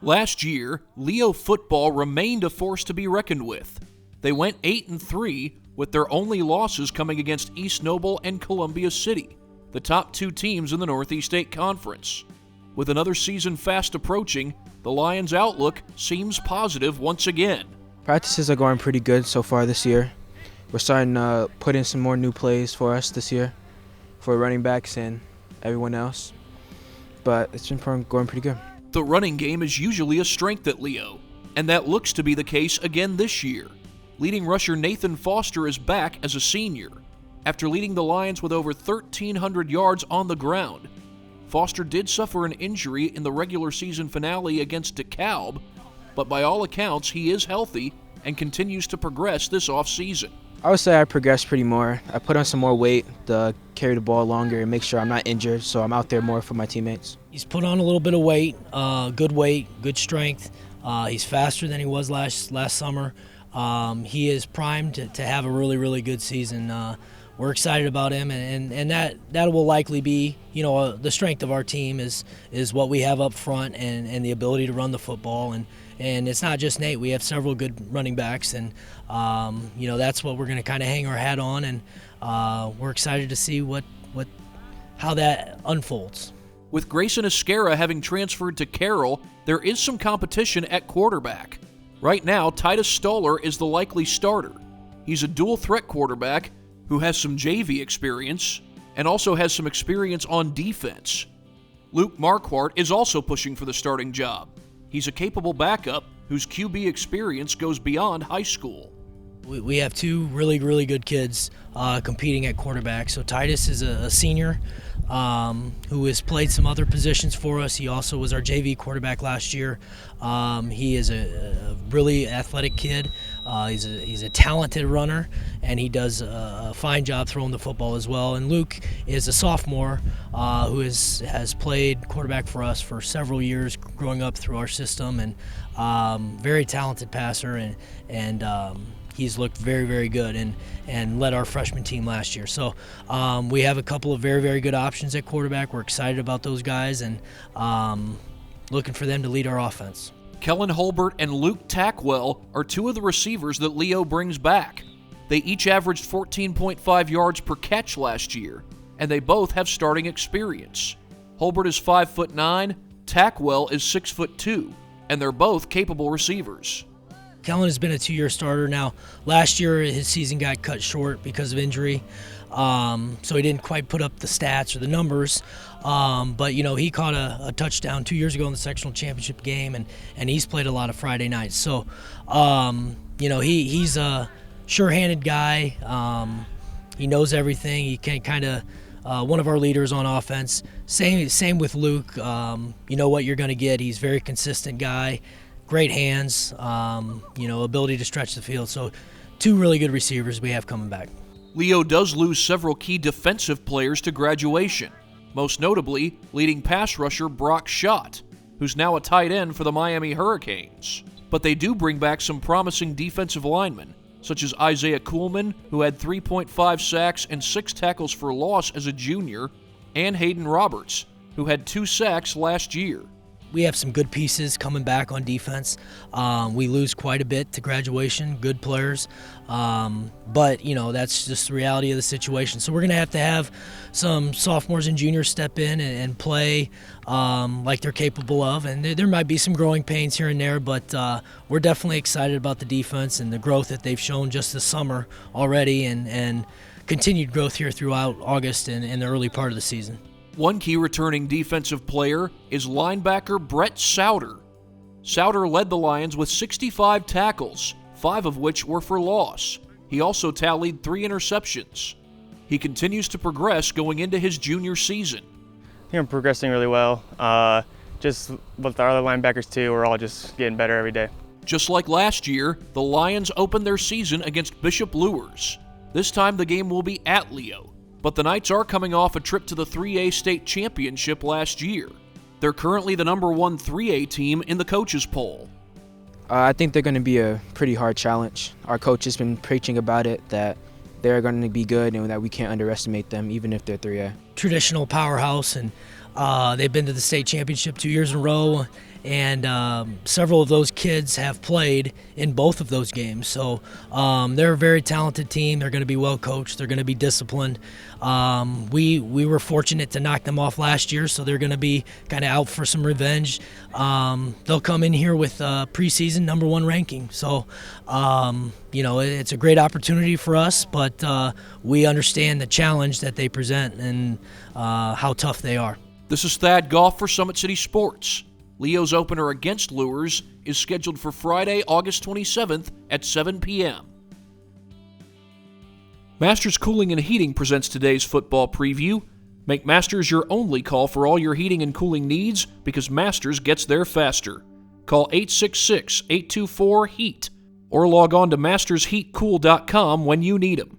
Last year, Leo football remained a force to be reckoned with. They went 8-3, with their only losses coming against East Noble and Columbia City, the top two teams in the Northeast 8 Conference. With another season fast approaching, the Lions' outlook seems positive once again. Practices are going pretty good so far this year. We're starting to put in some more new plays for us this year, for running backs and everyone else. But it's been going pretty good. The running game is usually a strength at Leo, and that looks to be the case again this year. Leading rusher Nathan Foster is back as a senior, after leading the Lions with over 1,300 yards on the ground. Foster did suffer an injury in the regular season finale against DeKalb, but by all accounts he is healthy and continues to progress this offseason. I would say I progressed pretty more. I put on some more weight to carry the ball longer and make sure I'm not injured, so I'm out there more for my teammates. He's put on a little bit of weight, good strength. He's faster than he was last summer. He is primed to have a really, really good season. We're excited about him, and that will likely be, the strength of our team is what we have up front and the ability to run the football. And it's not just Nate. We have several good running backs, and that's what we're going to kind of hang our hat on, and we're excited to see how that unfolds. With Grayson Esquera having transferred to Carroll, there is some competition at quarterback. Right now, Titus Stoller is the likely starter. He's a dual-threat quarterback who has some JV experience and also has some experience on defense. Luke Marquardt is also pushing for the starting job. He's a capable backup whose QB experience goes beyond high school. We have two really, really good kids competing at quarterback. So Titus is a senior who has played some other positions for us. He also was our JV quarterback last year. He is a really athletic kid. He's a talented runner, and he does a fine job throwing the football as well. And Luke is a sophomore who has played quarterback for us for several years growing up through our system, and very talented passer, and he's looked very, very good and led our freshman team last year. So we have a couple of very, very good options at quarterback. We're excited about those guys and looking for them to lead our offense. Kellan Hulburt and Luke Tackwell are two of the receivers that Leo brings back. They each averaged 14.5 yards per catch last year, and they both have starting experience. Hulburt is 5'9", Tackwell is 6'2", and they're both capable receivers. Kellan has been a 2-year starter now. Last year, his season got cut short because of injury, so he didn't quite put up the stats or the numbers. But he caught a touchdown 2 years ago in the sectional championship game, and he's played a lot of Friday nights. So, he's a sure-handed guy. He knows everything. He can kind of one of our leaders on offense. Same with Luke. You know what you're going to get. He's a very consistent guy. Great hands, ability to stretch the field. So two really good receivers we have coming back. Leo does lose several key defensive players to graduation, most notably leading pass rusher Brock Schott, who's now a tight end for the Miami Hurricanes. But they do bring back some promising defensive linemen, such as Isaiah Kuhlman, who had 3.5 sacks and 6 tackles for loss as a junior, and Hayden Roberts, who had 2 sacks last year. We have some good pieces coming back on defense. We lose quite a bit to graduation, good players. But, that's just the reality of the situation. So we're going to have some sophomores and juniors step in and play like they're capable of. And there might be some growing pains here and there, but we're definitely excited about the defense and the growth that they've shown just this summer already and continued growth here throughout August and the early part of the season. One key returning defensive player is linebacker Brett Sauder. Sauder led the Lions with 65 tackles, 5 of which were for loss. He also tallied 3 interceptions. He continues to progress going into his junior season. I think I'm progressing really well. Just with our other linebackers too, we're all just getting better every day. Just like last year, the Lions opened their season against Bishop Luers. This time the game will be at Leo. But the Knights are coming off a trip to the 3A state championship last year. They're currently the number 1 3A team in the coaches poll. I think they're going to be a pretty hard challenge. Our coach has been preaching about it, that they're going to be good and that we can't underestimate them, even if they're 3A. Traditional powerhouse, and they've been to the state championship 2 years in a row, and several of those kids have played in both of those games. So they're a very talented team. They're going to be well coached. They're going to be disciplined. We were fortunate to knock them off last year, so they're going to be kind of out for some revenge. They'll come in here with preseason number 1 ranking. So, it's a great opportunity for us, but we understand the challenge that they present and how tough they are. This is Thad Goff for Summit City Sports. Leo's opener against Lures is scheduled for Friday, August 27th at 7 p.m. Masters Cooling and Heating presents today's football preview. Make Masters your only call for all your heating and cooling needs because Masters gets there faster. Call 866-824-HEAT or log on to mastersheatcool.com when you need them.